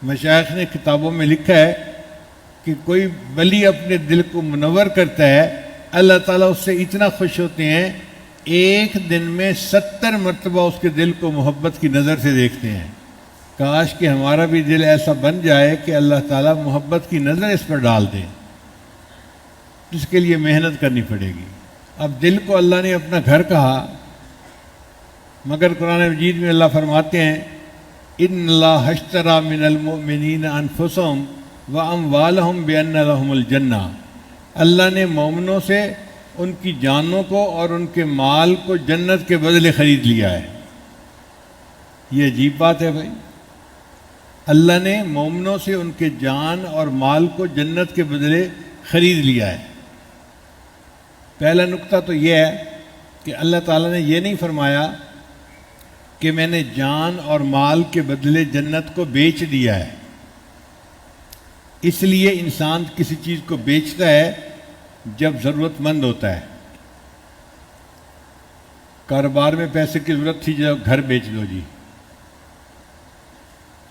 مشائخ نے کتابوں میں لکھا ہے کہ کوئی ولی اپنے دل کو منور کرتا ہے، اللہ تعالیٰ اس سے اتنا خوش ہوتے ہیں ایک دن میں 70 مرتبہ اس کے دل کو محبت کی نظر سے دیکھتے ہیں۔ کاش کہ ہمارا بھی دل ایسا بن جائے کہ اللہ تعالیٰ محبت کی نظر اس پر ڈال دے، جس کے لیے محنت کرنی پڑے گی۔ اب دل کو اللہ نے اپنا گھر کہا، مگر قرآن مجید میں اللہ فرماتے ہیں ان اللہ اشتری من المؤمنین انفسهم واموالهم بان لهم الجنہ، اللہ نے مومنوں سے ان کی جانوں کو اور ان کے مال کو جنت کے بدلے خرید لیا ہے۔ یہ عجیب بات ہے بھائی، اللہ نے مومنوں سے ان کے جان اور مال کو جنت کے بدلے خرید لیا ہے۔ پہلا نقطہ تو یہ ہے کہ اللہ تعالیٰ نے یہ نہیں فرمایا کہ میں نے جان اور مال کے بدلے جنت کو بیچ دیا ہے۔ اس لیے انسان کسی چیز کو بیچتا ہے جب ضرورت مند ہوتا ہے۔ کاروبار میں پیسے کی ضرورت تھی، جب گھر بیچ دو جی۔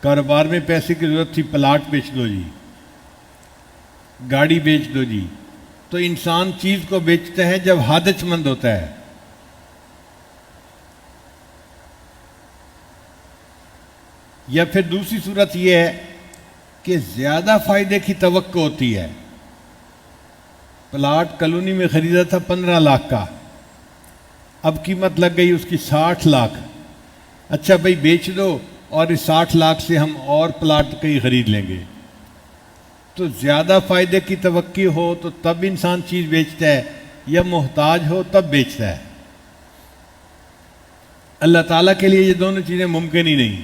کاروبار میں پیسے کی ضرورت تھی، پلاٹ بیچ دو جی، گاڑی بیچ دو جی۔ تو انسان چیز کو بیچتا ہے جب حاجت مند ہوتا ہے۔ یا پھر دوسری صورت یہ ہے کہ زیادہ فائدے کی توقع ہوتی ہے۔ پلاٹ کالونی میں خریدا تھا 15 لاکھ کا، اب قیمت لگ گئی اس کی 60 لاکھ۔ اچھا بھائی بیچ دو اور اس 60 لاکھ سے ہم اور پلاٹ کہیں خرید لیں گے۔ تو زیادہ فائدے کی توقع ہو تو تب انسان چیز بیچتا ہے، یا محتاج ہو تب بیچتا ہے۔ اللہ تعالیٰ کے لیے یہ دونوں چیزیں ممکن ہی نہیں۔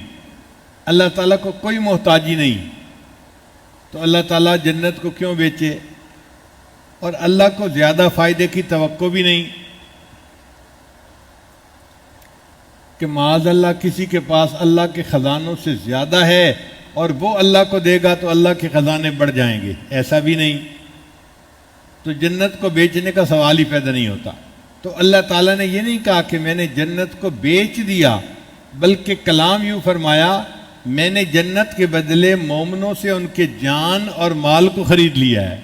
اللہ تعالیٰ کو کوئی محتاجی نہیں، تو اللہ تعالیٰ جنت کو کیوں بیچے؟ اور اللہ کو زیادہ فائدے کی توقع بھی نہیں کہ معاذ اللہ کسی کے پاس اللہ کے خزانوں سے زیادہ ہے اور وہ اللہ کو دے گا تو اللہ کے خزانے بڑھ جائیں گے، ایسا بھی نہیں۔ تو جنت کو بیچنے کا سوال ہی پیدا نہیں ہوتا۔ تو اللہ تعالیٰ نے یہ نہیں کہا کہ میں نے جنت کو بیچ دیا، بلکہ کلام یوں فرمایا میں نے جنت کے بدلے مومنوں سے ان کے جان اور مال کو خرید لیا ہے۔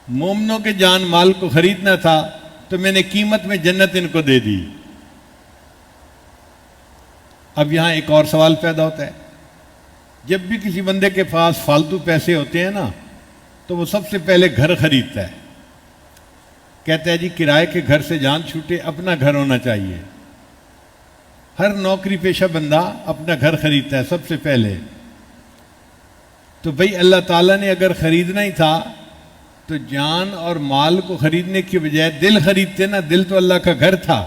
مومنوں کے جان مال کو خریدنا تھا تو میں نے قیمت میں جنت ان کو دے دی۔ اب یہاں ایک اور سوال پیدا ہوتا ہے، جب بھی کسی بندے کے پاس فالتو پیسے ہوتے ہیں نا تو وہ سب سے پہلے گھر خریدتا ہے، کہتا ہے جی کرائے کے گھر سے جان چھوٹے، اپنا گھر ہونا چاہیے۔ ہر نوکری پیشہ بندہ اپنا گھر خریدتا ہے سب سے پہلے۔ تو بھئی اللہ تعالیٰ نے اگر خریدنا ہی تھا تو جان اور مال کو خریدنے کی بجائے دل خریدتے نا، دل تو اللہ کا گھر تھا،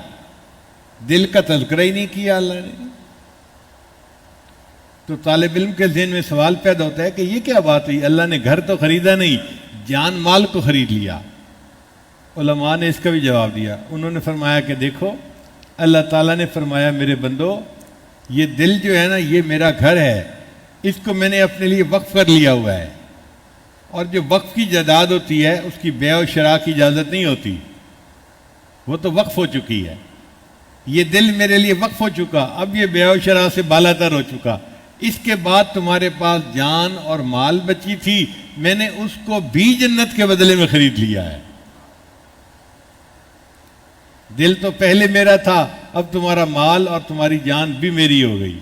دل کا تذکرہ ہی نہیں کیا اللہ نے۔ تو طالب علم کے ذہن میں سوال پیدا ہوتا ہے کہ یہ کیا بات ہوئی، اللہ نے گھر تو خریدا نہیں، جان مال کو خرید لیا۔ علماء نے اس کا بھی جواب دیا، انہوں نے فرمایا کہ دیکھو اللہ تعالیٰ نے فرمایا میرے بندو یہ دل جو ہے نا یہ میرا گھر ہے، اس کو میں نے اپنے لیے وقف کر لیا ہوا ہے، اور جو وقف کی جائیداد ہوتی ہے اس کی بیع و شراء کی اجازت نہیں ہوتی، وہ تو وقف ہو چکی ہے۔ یہ دل میرے لیے وقف ہو چکا، اب یہ بیع و شراء سے بالا تر ہو چکا۔ اس کے بعد تمہارے پاس جان اور مال بچی تھی، میں نے اس کو بھی جنت کے بدلے میں خرید لیا ہے۔ دل تو پہلے میرا تھا، اب تمہارا مال اور تمہاری جان بھی میری ہو گئی۔